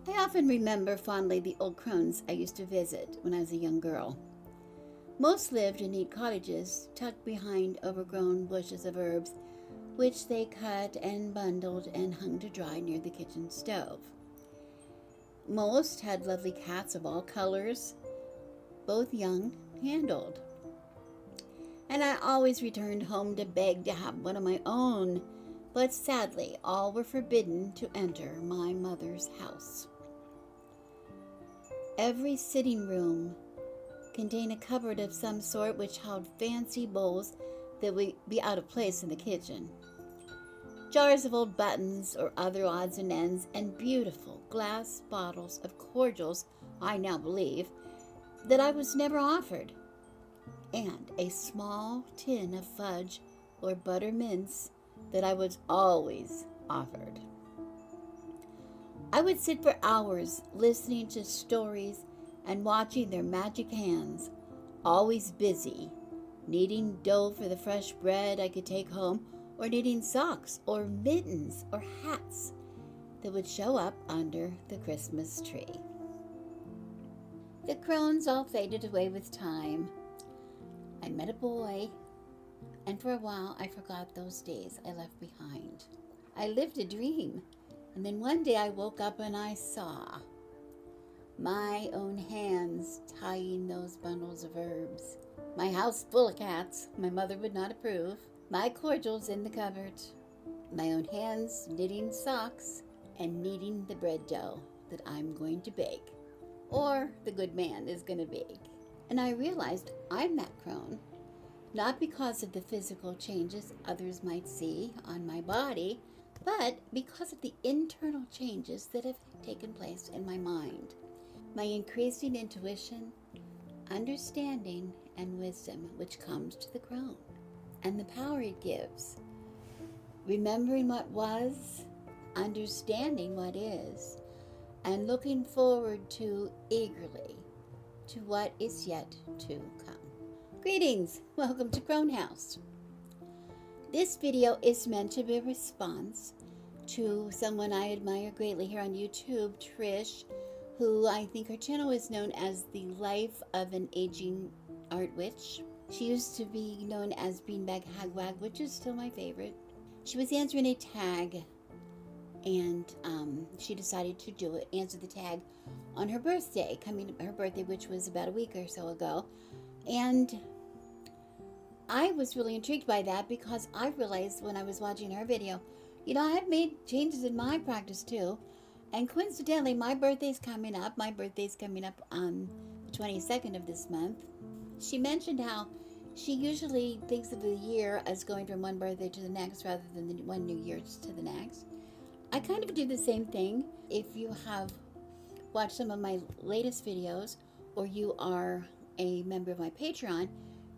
I often remember fondly the old crones I used to visit when I was a young girl. Most lived in neat cottages tucked behind overgrown bushes of herbs, which they cut and bundled and hung to dry near the kitchen stove. Most had lovely cats of all colors, both young and old. And I always returned home to beg to have one of my own, but sadly all were forbidden to enter my mother's house. Every sitting room contained a cupboard of some sort which held fancy bowls that would be out of place in the kitchen, jars of old buttons or other odds and ends, and beautiful glass bottles of cordials, I now believe, that I was never offered, and a small tin of fudge or butter mince that I was always offered. I would sit for hours listening to stories and watching their magic hands, always busy, kneading dough for the fresh bread I could take home, or knitting socks or mittens or hats that would show up under the Christmas tree. The crones all faded away with time. I met a boy, and for a while I forgot those days I left behind. I lived a dream. And then one day I woke up and I saw my own hands tying those bundles of herbs, my house full of cats my mother would not approve, my cordials in the cupboard, my own hands knitting socks and kneading the bread dough that I'm going to bake, or the good man is going to bake. And I realized I'm that crone, not because of the physical changes others might see on my body, but because of the internal changes that have taken place in my mind. My increasing intuition, understanding, and wisdom which comes to the crone, and the power it gives. Remembering what was, understanding what is, and looking forward to eagerly to what is yet to come. Greetings! Welcome to Crone House. This video is meant to be a response to someone I admire greatly here on YouTube, Trish, who I think her channel is known as The Life of an Aging Art Witch. She used to be known as Beanbag Hagwag, which is still my favorite. She was answering a tag, and she decided to answer the tag on her birthday, her birthday, which was about a week or so ago. And I was really intrigued by that because I realized when I was watching her video, I have made changes in my practice too. And coincidentally, my birthday's coming up. My birthday's coming up on the 22nd of this month. She mentioned how she usually thinks of the year as going from one birthday to the next rather than one New Year's to the next. I kind of do the same thing. If you have watched some of my latest videos, or you are a member of my Patreon,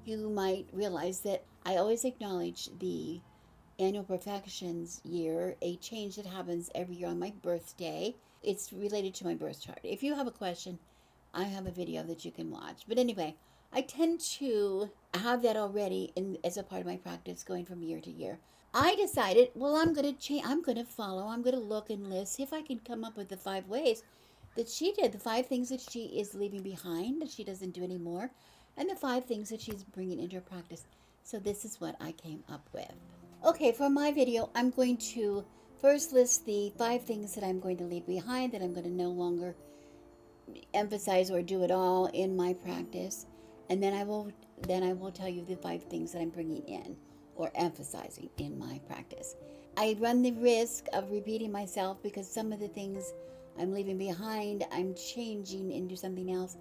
you might realize that I always acknowledge the annual perfections year, a change that happens every year on my birthday. It's related to my birth chart. If you have a question, I have a video that you can watch. But anyway, I tend to have that already as a part of my practice going from year to year. I decided, well, I'm going to follow, I'm going to look and list, see if I can come up with the 5 ways that she did, the 5 things that she is leaving behind, that she doesn't do anymore, and the 5 things that she's bringing into her practice. So this is what I came up with. Okay, for my video, I'm going to first list the 5 things that I'm going to leave behind, that I'm going to no longer emphasize or do at all in my practice. And then I will tell you the 5 things that I'm bringing in or emphasizing in my practice. I run the risk of repeating myself because some of the things I'm leaving behind, I'm changing into something else.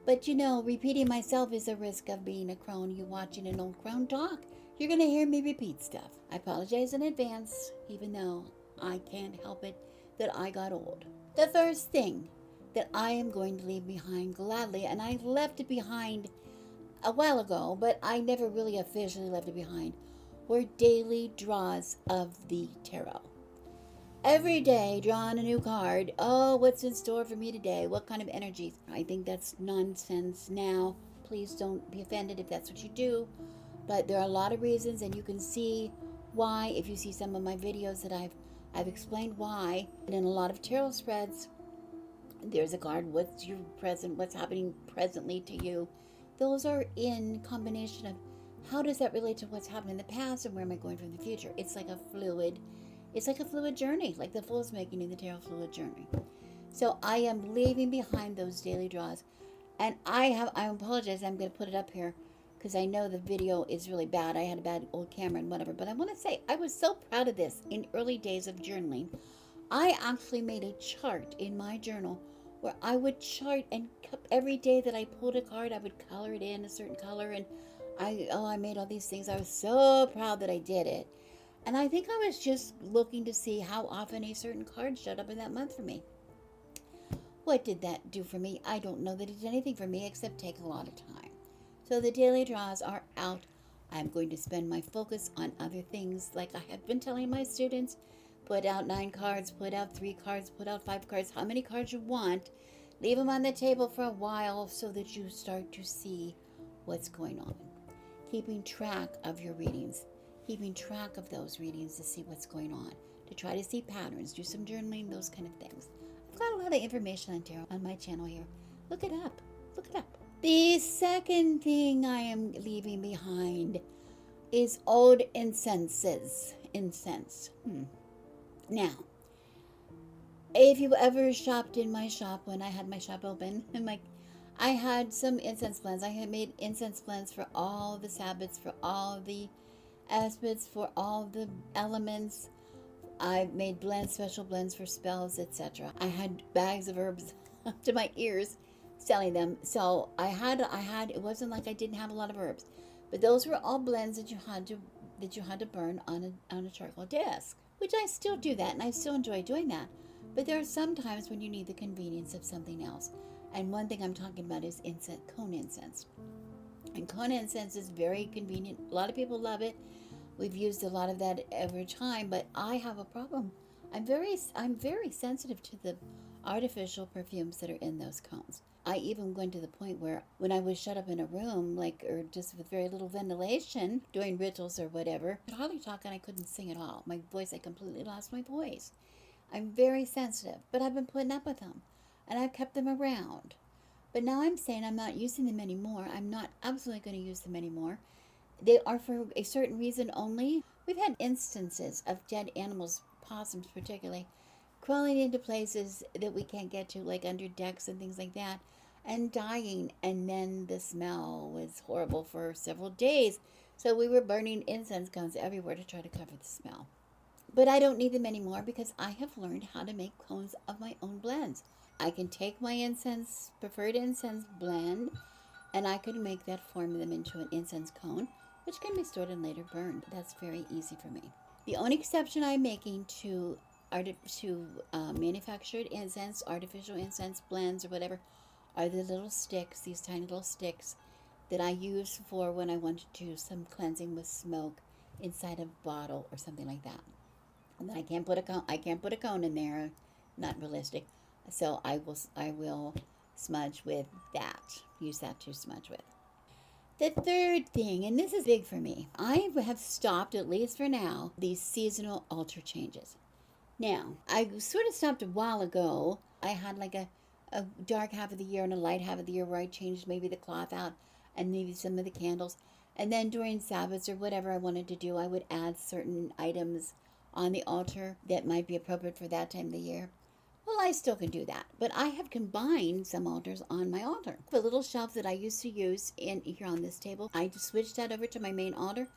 But repeating myself is a risk of being a crone. You watching an old crone talk, you're going to hear me repeat stuff. I apologize in advance, even though I can't help it that I got old. The first thing that I am going to leave behind gladly, and I left it behind a while ago, but I never really officially left it behind, were daily draws of the tarot. Every day, drawing a new card. Oh, what's in store for me today? What kind of energies? I think that's nonsense now. Please don't be offended if that's what you do. But there are a lot of reasons, and you can see why if you see some of my videos that I've explained why. And in a lot of tarot spreads, There's a card, what's happening presently to you. Those are in combination of how does that relate to what's happened in the past and where am I going from the future. It's like a fluid journey, like the Fool's making in the Tarot fluid journey. So I am leaving behind those daily draws. And I apologize, I'm going to put it up here because I know the video is really bad. I had a bad old camera and whatever. But I want to say I was so proud of this in early days of journaling. I actually made a chart in my journal where I would chart, and every day that I pulled a card, I would color it in a certain color. And I made all these things. I was so proud that I did it. And I think I was just looking to see how often a certain card showed up in that month for me. What did that do for me? I don't know that it did anything for me except take a lot of time. So the daily draws are out. I'm going to spend my focus on other things, like I have been telling my students. Put out 9 cards, put out 3 cards, put out 5 cards, how many cards you want. Leave them on the table for a while so that you start to see what's going on. Keeping track of your readings, keeping track of those readings to see what's going on, to try to see patterns, do some journaling, those kind of things. I've got a lot of information on tarot on my channel here. Look it up. Look it up. The second thing I am leaving behind is old incenses. Incense. Now, if you ever shopped in my shop when I had my shop open, I had some incense blends. I had made incense blends for all the Sabbats, for all the aspects, for all the elements. I made blends, special blends for spells, etc. I had bags of herbs up to my ears selling them. So I had it wasn't like I didn't have a lot of herbs. But those were all blends that you had to burn on a charcoal disc, which I still do that, and I still enjoy doing that. But there are some times when you need the convenience of something else. And one thing I'm talking about is cone incense. And cone incense is very convenient. A lot of people love it. We've used a lot of that every time, but I have a problem. I'm very sensitive to the artificial perfumes that are in those cones. I even went to the point where when I was shut up in a room, or just with very little ventilation, doing rituals or whatever, I could hardly talk and I couldn't sing at all. My voice, I completely lost my voice. I'm very sensitive, but I've been putting up with them, and I've kept them around. But now I'm saying I'm not using them anymore. I'm not absolutely going to use them anymore. They are for a certain reason only. We've had instances of dead animals, possums particularly, crawling into places that we can't get to, like under decks and things like that, and dying. And then the smell was horrible for several days. So we were burning incense cones everywhere to try to cover the smell. But I don't need them anymore because I have learned how to make cones of my own blends. I can take my preferred incense blend, and I could make that, form them into an incense cone, which can be stored and later burned. That's very easy for me. The only exception I'm making to manufactured incense, artificial incense blends or whatever, are the little sticks, these tiny little sticks that I use for when I want to do some cleansing with smoke inside a bottle or something like that. And I can't put a cone in there, not realistic. So I will smudge with that. Use that to smudge with. The third thing, and this is big for me, I have stopped, at least for now, these seasonal altar changes. Now, I sort of stopped a while ago. I had like a dark half of the year and a light half of the year where I changed maybe the cloth out and maybe some of the candles. And then during Sabbats or whatever I wanted to do, I would add certain items on the altar that might be appropriate for that time of the year. Well, I still can do that, but I have combined some altars on my altar. The little shelf that I used to use here on this table, I just switched that over to my main altar,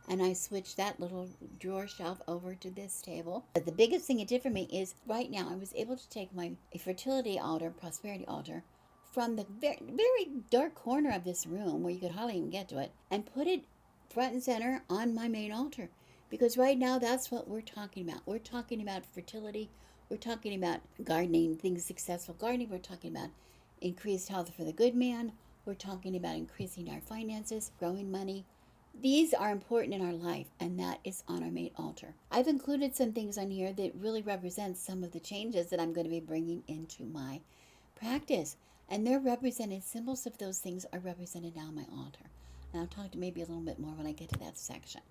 and I switched that little drawer shelf over to this table. But the biggest thing it did for me is right now I was able to take a fertility altar, prosperity altar, from the very, very dark corner of this room where you could hardly even get to it, and put it front and center on my main altar. Because right now that's what we're talking about. We're talking about fertility. We're talking about gardening, things successful gardening. We're talking about increased health for the good man. We're talking about increasing our finances, growing money. These are important in our life, and that is on our main altar. I've included some things on here that really represent some of the changes that I'm going to be bringing into my practice. And they're represented, symbols of those things are represented now on my altar. And I'll talk to maybe a little bit more when I get to that section.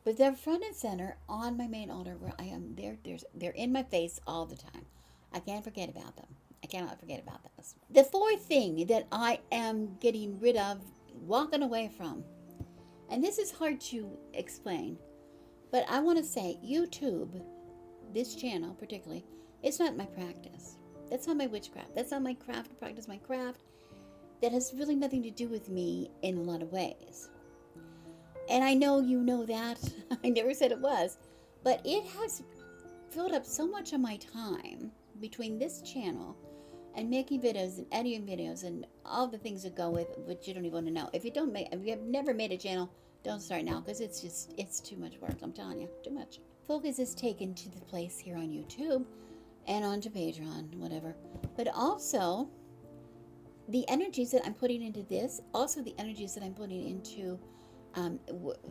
But they're front and center on my main altar where I am. They're in my face all the time. I can't forget about them. I cannot forget about those. The fourth thing that I am getting rid of, walking away from, and this is hard to explain, but I want to say YouTube, this channel particularly, it's not my practice. That's not my witchcraft. That's not my craft, practice my craft. That has really nothing to do with me in a lot of ways. And I know you know that. I never said it was. But it has filled up so much of my time between this channel and making videos and editing videos and all the things that go with it, which you don't even want to know. If you have never made a channel, don't start now, because it's too much work. I'm telling you, too much. Focus is taken to the place here on YouTube and onto Patreon, whatever. But also, the energies that I'm putting into this, also the energies that I'm putting into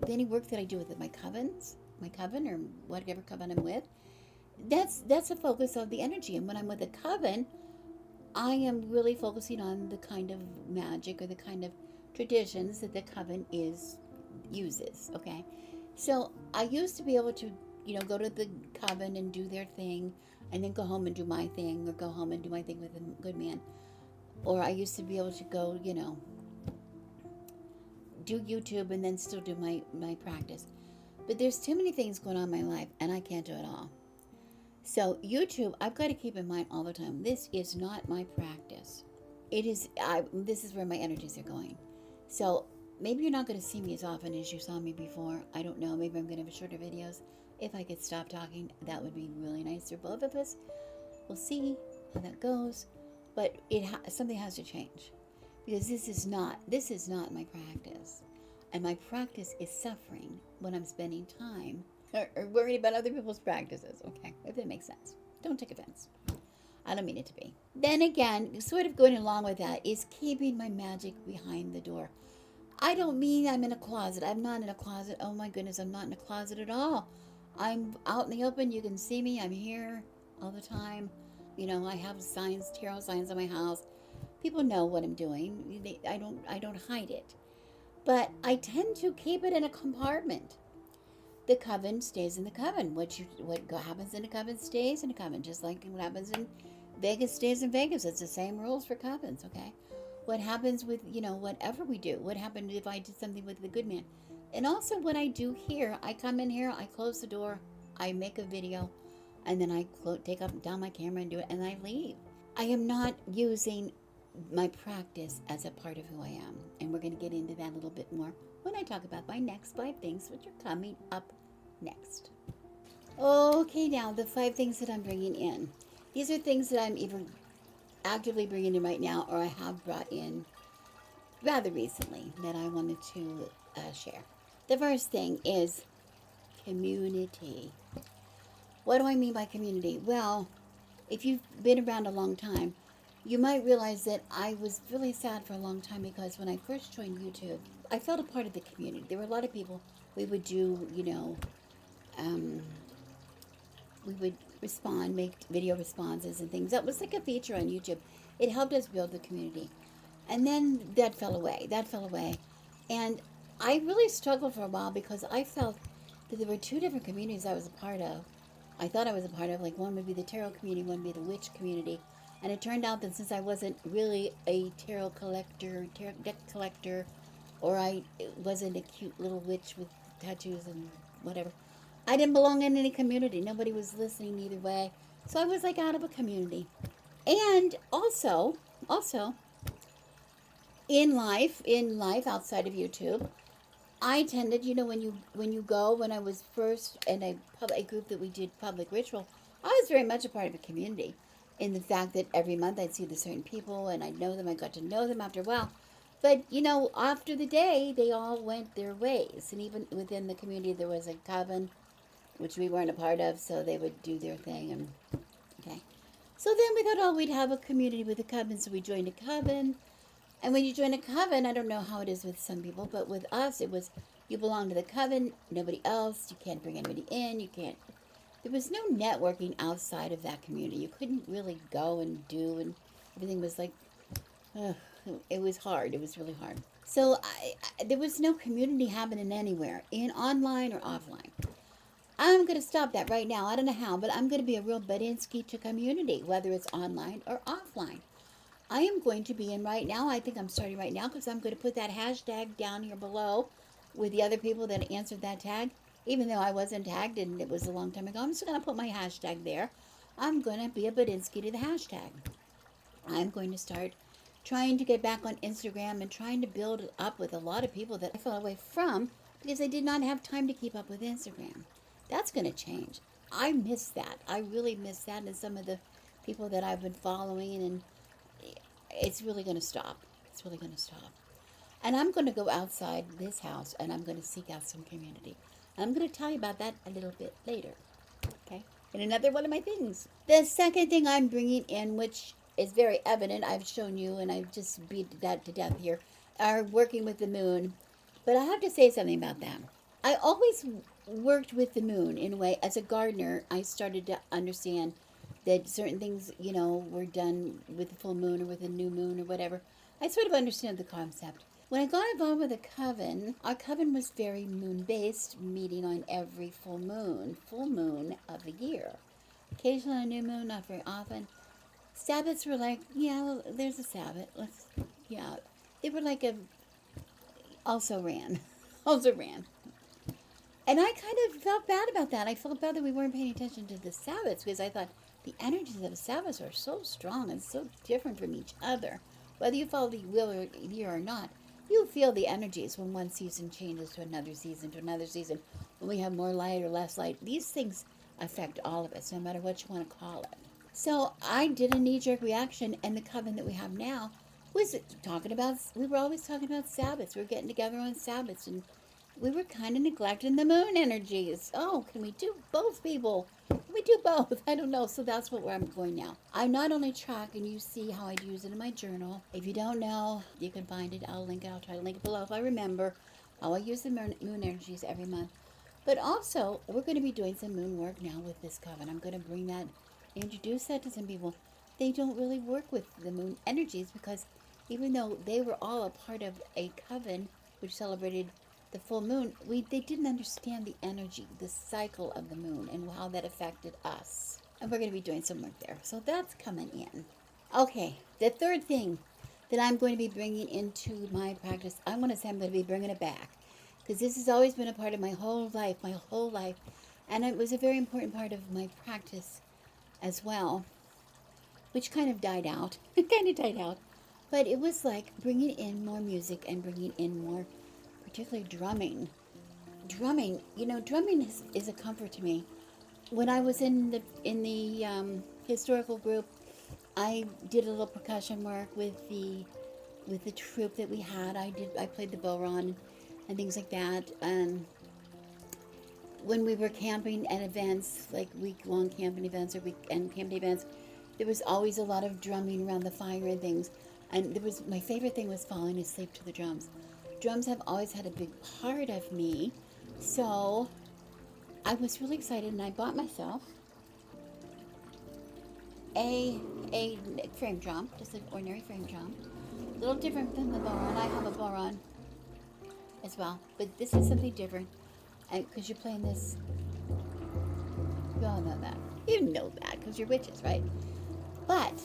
any work that I do with my coven or whatever coven I'm with, that's a focus of the energy. And when I'm with a coven, I am really focusing on the kind of magic or the kind of traditions that the coven uses. Okay, so I used to be able to, go to the coven and do their thing, and then go home and do my thing, or go home and do my thing with a good man. Or I used to be able to go, do YouTube and then still do my practice. But there's too many things going on in my life, and I can't do it all. So YouTube, I've got to keep in mind all the time, this is not my practice. This is where my energies are going. So maybe you're not going to see me as often as you saw me before. I don't know. Maybe I'm going to have shorter videos. If I could stop talking, that would be really nice for both of us. We'll see how that goes. But something has to change, because this is not my practice, and my practice is suffering when I'm spending time or worrying about other people's practices. Okay, if that makes sense. Don't take offense. I don't mean it to be. Then again, sort of going along with that is keeping my magic behind the door. I don't mean I'm in a closet. I'm not in a closet. Oh my goodness, I'm not in a closet at all. I'm out in the open. You can see me. I'm here all the time. I have signs, tarot signs on my house. People know what I'm doing. I don't hide it. But I tend to keep it in a compartment. The coven stays in the coven. What happens in a coven stays in a coven. Just like what happens in Vegas stays in Vegas. It's the same rules for covens, okay? What happens with, whatever we do. What happened if I did something with the good man? And also what I do here, I come in here, I close the door, I make a video, and then I take down my camera and do it, and I leave. I am not using my practice as a part of who I am. And we're going to get into that a little bit more when I talk about my next 5 things, which are coming up next. Okay, now the 5 things that I'm bringing in. These are things that I'm either actively bringing in right now, or I have brought in rather recently that I wanted to share. The first thing is community. What do I mean by community? Well, if you've been around a long time, you might realize that I was really sad for a long time, because when I first joined YouTube, I felt a part of the community. There were a lot of people. We would do, we would make video responses and things. That was like a feature on YouTube. It helped us build the community. And then that fell away. And I really struggled for a while, because I felt that there were 2 different communities I was a part of. I thought I was a part of, like, one would be the tarot community, one would be the witch community. And it turned out that since I wasn't really a tarot deck collector, or I wasn't a cute little witch with tattoos and whatever, I didn't belong in any community. Nobody was listening either way. So I was like out of a community. And also, in life outside of YouTube, I tended, when I was first in a group that we did public ritual, I was very much a part of a community, in the fact that every month I'd see the certain people and I'd know them. I got to know them after a while. But, after the day, they all went their ways. And even within the community, there was a coven, which we weren't a part of, so they would do their thing. And okay. So then we thought, we'd have a community with a coven, so we joined a coven. And when you join a coven, I don't know how it is with some people, but with us, it was, you belong to the coven, nobody else, you can't bring anybody in, there was no networking outside of that community. You couldn't really go and do, and everything was like, it was hard. It was really hard. So there was no community happening anywhere, in online or offline. I'm going to stop that right now. I don't know how, but I'm going to be a real Badinsky to community, whether it's online or offline. I am going to be in right now. I think I'm starting right now because I'm going to put that hashtag down here below with the other people that answered that tag. Even though I wasn't tagged and it was a long time ago, I'm just going to put my hashtag there. I'm going to be a Badinsky to the hashtag. I'm going to start trying to get back on Instagram and trying to build up with a lot of people that I fell away from because I did not have time to keep up with Instagram. That's going to change. I miss that. I really miss that, and some of the people that I've been following, and it's really going to stop. It's really going to stop. And I'm going to go outside this house and I'm going to seek out some community. I'm going to tell you about that a little bit later. Okay? And another one of my things. The second thing I'm bringing in, which is very evident, I've shown you and I've just beat that to death here, are working with the moon. But I have to say something about that. I always worked with the moon in a way. As a gardener, I started to understand that certain things, were done with the full moon or with a new moon or whatever. I sort of understood the concept. When I got involved with a coven, our coven was very moon based, meeting on every full moon of the year. Occasionally a new moon, not very often. Sabbats were like, yeah, well, there's a Sabbat. They were like also ran. Also ran. And I kind of felt bad about that. I felt bad that we weren't paying attention to the Sabbats because I thought the energies of the Sabbats are so strong and so different from each other. Whether you follow the wheel or year or not, you feel the energies when one season changes to another season, when we have more light or less light. These things affect all of us, no matter what you want to call it. So I did a knee-jerk reaction, and the coven that we have now was we were always talking about Sabbats. We were getting together on Sabbats, and we were kind of neglecting the moon energies. Oh, can we do both, people? Can we do both? I don't know. So that's where I'm going now. I not only track, and you see how I'd use it in my journal. If you don't know, you can find it. I'll try to link it below if I remember how I use the moon energies every month. But also, we're going to be doing some moon work now with this coven. I'm going to introduce that to some people. They don't really work with the moon energies because even though they were all a part of a coven which celebrated the full moon, they didn't understand the energy, the cycle of the moon, and how that affected us. And we're going to be doing some work there. So that's coming in. Okay, the third thing that I'm going to be bringing into my practice, I'm going to be bringing it back. Because this has always been a part of my whole life. And it was a very important part of my practice as well, which kind of died out. But it was like bringing in more music and bringing in more, particularly drumming. Drumming is a comfort to me. When I was in the historical group, I did a little percussion work with the troupe that we had. I played the bodhrán and things like that. When we were camping at events, like week-long camping events or weekend camping events, there was always a lot of drumming around the fire and things. And my favorite thing was falling asleep to the drums. Drums have always had a big part of me, so I was really excited, and I bought myself a frame drum, just an ordinary frame drum. A little different than the bodhrán. I have a bodhrán as well, but this is something different. Because you're playing this, you all know that. You know that because you're witches, right? But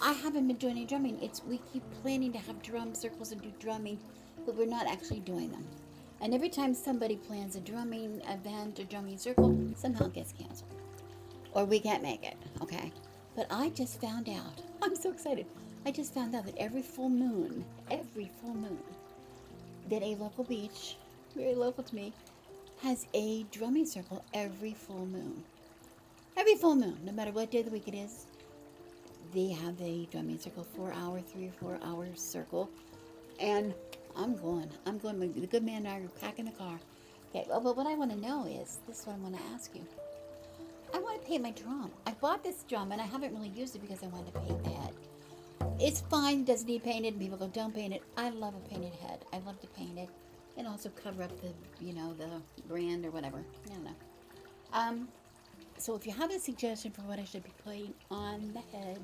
I haven't been doing any drumming. We keep planning to have drum circles and do drumming, but we're not actually doing them. And every time somebody plans a drumming event or drumming circle, somehow it gets canceled. Or we can't make it, okay? But I just found out, I'm so excited. I just found out that every full moon, that a local beach, very local to me, has a drumming circle every full moon. Every full moon, no matter what day of the week it is, they have a drumming circle, 3 or 4 hour circle. And I'm going. The good man and I are packing the car. Okay, well, but what I want to know is, this is what I want to ask you. I want to paint my drum. I bought this drum and I haven't really used it because I wanted to paint the head. It's fine, it doesn't need painted, and people go, don't paint it. I love a painted head. I love to paint it. And also cover up the brand or whatever. I don't know. So if you have a suggestion for what I should be putting on the head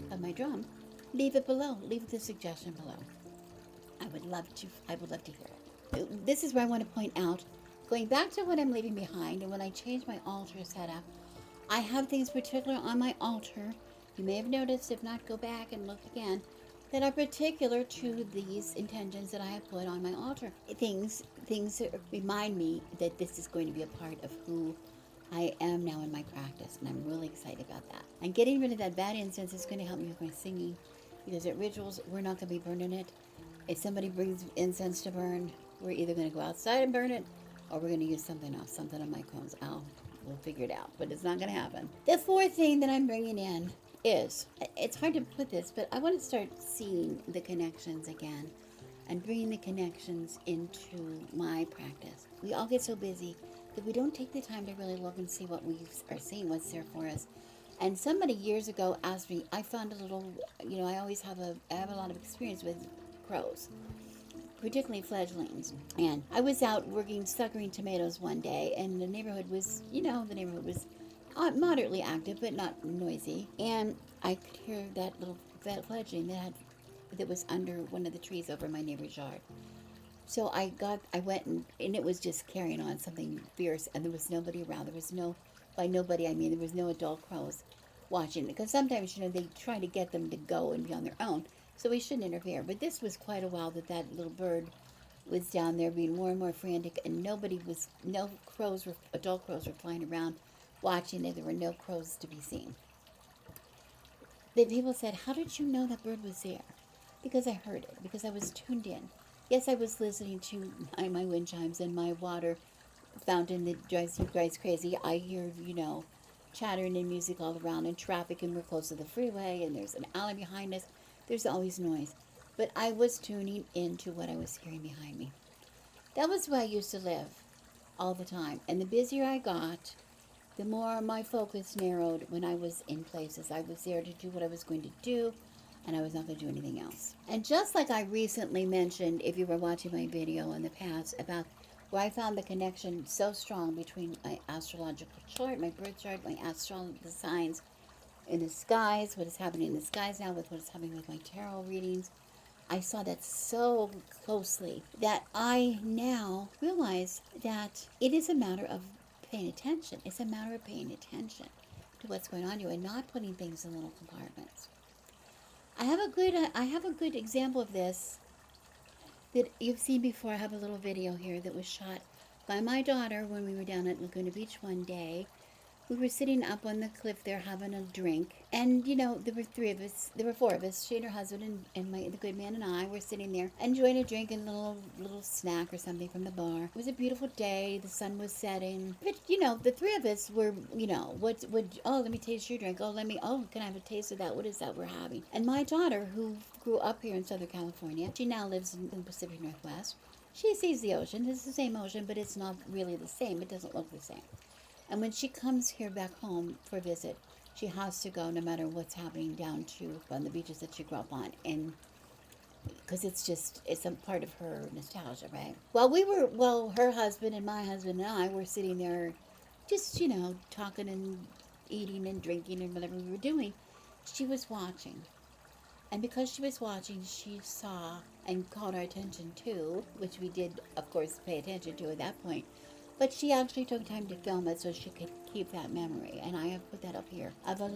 of my drum, leave it below. Leave the suggestion below. I would love to hear it. This is where I want to point out, going back to what I'm leaving behind, and when I change my altar setup, I have things particular on my altar You may have noticed, if not, go back and look again, that are particular to these intentions that I have put on my altar. Things that remind me that this is going to be a part of who I am now in my practice, and I'm really excited about that. And getting rid of that bad incense is going to help me with my singing, because at rituals, we're not going to be burning it. If somebody brings incense to burn, we're either going to go outside and burn it, or we're going to use something else, something on my cones. We'll figure it out, but it's not going to happen. The fourth thing that I'm bringing in is, it's hard to put this, but I want to start seeing the connections again and bringing the connections into my practice. We all get so busy that we don't take the time to really look and see what we are seeing, what's there for us. And somebody years ago asked me, I found a little, I have a lot of experience with crows, particularly fledglings. And I was out working, suckering tomatoes one day, and the neighborhood was moderately active, but not noisy. And I could hear that little fledgling that was under one of the trees over my neighbor's yard. So I went and it was just carrying on something fierce, and there was nobody around. By nobody I mean there was no adult crows watching it, because sometimes they try to get them to go and be on their own, so we shouldn't interfere. But this was quite a while that little bird was down there being more and more frantic, and no adult crows were flying around watching it. There were no crows to be seen. The people said, "How did you know that bird was there?" Because I heard it, because I was tuned in. Yes, I was listening to my wind chimes and my water fountain that drives you guys crazy. I hear, chattering and music all around, and traffic, and we're close to the freeway, and there's an alley behind us. There's always noise. But I was tuning into what I was hearing behind me. That was where I used to live all the time. And the busier I got, the more my focus narrowed when I was in places. I was there to do what I was going to do, and I was not going to do anything else. And just like I recently mentioned, if you were watching my video in the past, about where I found the connection so strong between my astrological chart, my birth chart, the signs in the skies, what is happening in the skies now with what is happening with my tarot readings, I saw that so closely that I now realize that it is a matter of paying attention. It's a matter of paying attention to what's going on to you and not putting things in little compartments. I have a good example of this that you've seen before. I have a little video here that was shot by my daughter when we were down at Laguna Beach one day. We were sitting up on the cliff there having a drink, and there were four of us, she and her husband and the good man and I were sitting there enjoying a drink and a little snack or something from the bar. It was a beautiful day, the sun was setting, but the three of us were, let me taste your drink, can I have a taste of that, what is that we're having? And my daughter, who grew up here in Southern California, she now lives in the Pacific Northwest, she sees the ocean. It's the same ocean, but it's not really the same. It doesn't look the same. And when she comes here back home for a visit, she has to go no matter what's happening down to on the beaches that she grew up on. And because it's a part of her nostalgia, right? Her husband and my husband and I were sitting there just, talking and eating and drinking and whatever we were doing. She was watching. And because she was watching, she saw and caught our attention too, which we did, of course, pay attention to at that point. But she actually took time to film it so she could keep that memory. And I have put that up here, of a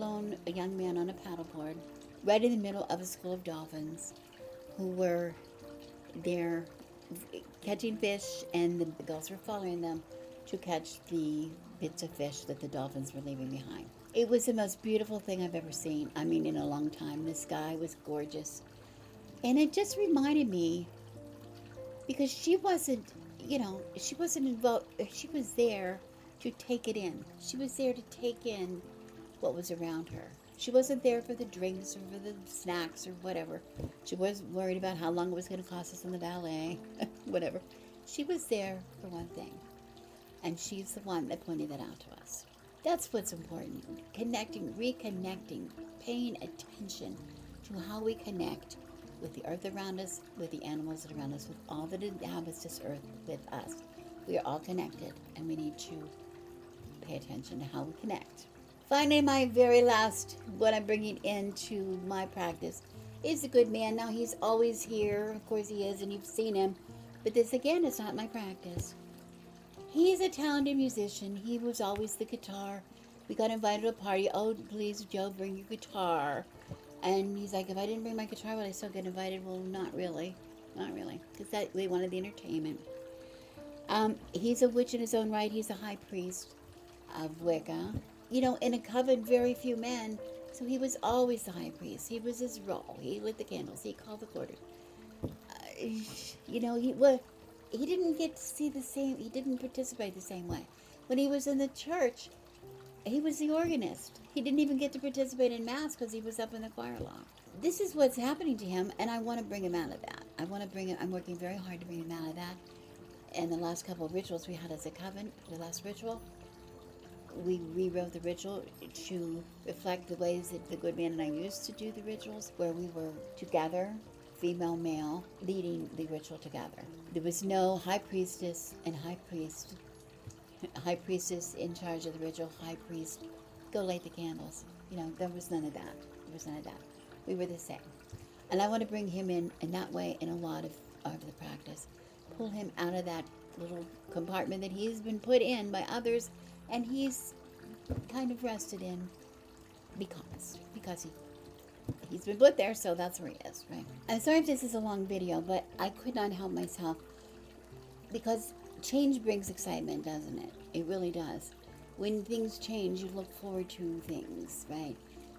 young man on a paddleboard, right in the middle of a school of dolphins who were there catching fish, and the gulls were following them to catch the bits of fish that the dolphins were leaving behind. It was the most beautiful thing I've ever seen. I mean, in a long time. The sky was gorgeous. And it just reminded me, because she wasn't involved. She was there to take it in. She was there to take in what was around her. She wasn't there for the drinks or for the snacks or whatever. She wasn't worried about how long it was going to cost us in the valet, whatever. She was there for one thing. And she's the one that pointed that out to us. That's what's important. Connecting, reconnecting, paying attention to how we connect with the earth around us, with the animals around us, with all that inhabits this earth with us. We are all connected, and we need to pay attention to how we connect. Finally, my very last, what I'm bringing into my practice, is the good man. Now, he's always here. Of course he is, and you've seen him. But this, again, is not my practice. He's a talented musician. He was always the guitar we got invited to a party. Oh, please, Joe, bring your guitar. And he's like, if I didn't bring my guitar, would I still get invited? Well, not really. Not really. Because they wanted the entertainment. He's a witch in his own right. He's a high priest of Wicca. In a coven, very few men. So he was always the high priest. He was his role. He lit the candles. He called the quarters. He didn't get to see the same. He didn't participate the same way. When he was in the church, he was the organist. He didn't even get to participate in mass because he was up in the choir loft. This is what's happening to him, and I want to bring him out of that. I'm working very hard to bring him out of that. And the last couple of rituals we had as a coven, the last ritual, we rewrote the ritual to reflect the ways that the good man and I used to do the rituals, where we were together, female, male, leading the ritual together. There was no high priestess and high priest. High priestess in charge of the ritual, high priest, go light the candles. There was none of that. We were the same. And I want to bring him in that way in a lot of the practice. Pull him out of that little compartment that he's been put in by others, and he's kind of rested in because he's been put there, so that's where he is, right? I'm sorry if this is a long video, but I could not help myself, because change brings excitement, doesn't it? It really does. When things change, you look forward to things, right?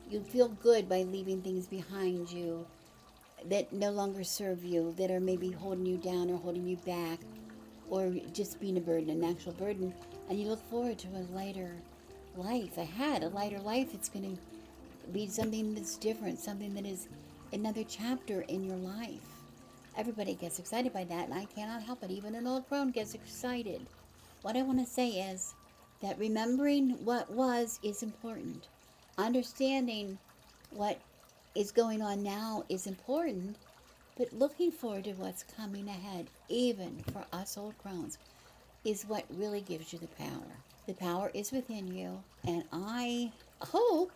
You feel good by leaving things behind you that no longer serve you, that are maybe holding you down or holding you back, or just being a burden, an actual burden. And you look forward to a lighter life ahead, a lighter life. It's going to be something that's different, something that is another chapter in your life. Everybody gets excited by that, and I cannot help it. Even an old crone gets excited. What I want to say is that remembering what was is important. Understanding what is going on now is important, but looking forward to what's coming ahead, even for us old crones, is what really gives you the power. The power is within you, and I hope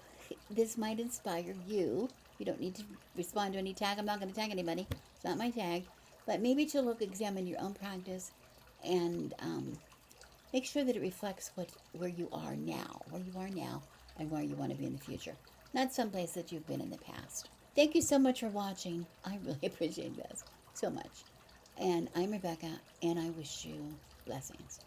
this might inspire you. You don't need to respond to any tag. I'm not going to tag anybody. It's not my tag. But maybe to examine your own practice and make sure that it reflects where you are now, and where you want to be in the future. Not someplace that you've been in the past. Thank you so much for watching. I really appreciate this so much. And I'm Rebecca, and I wish you blessings.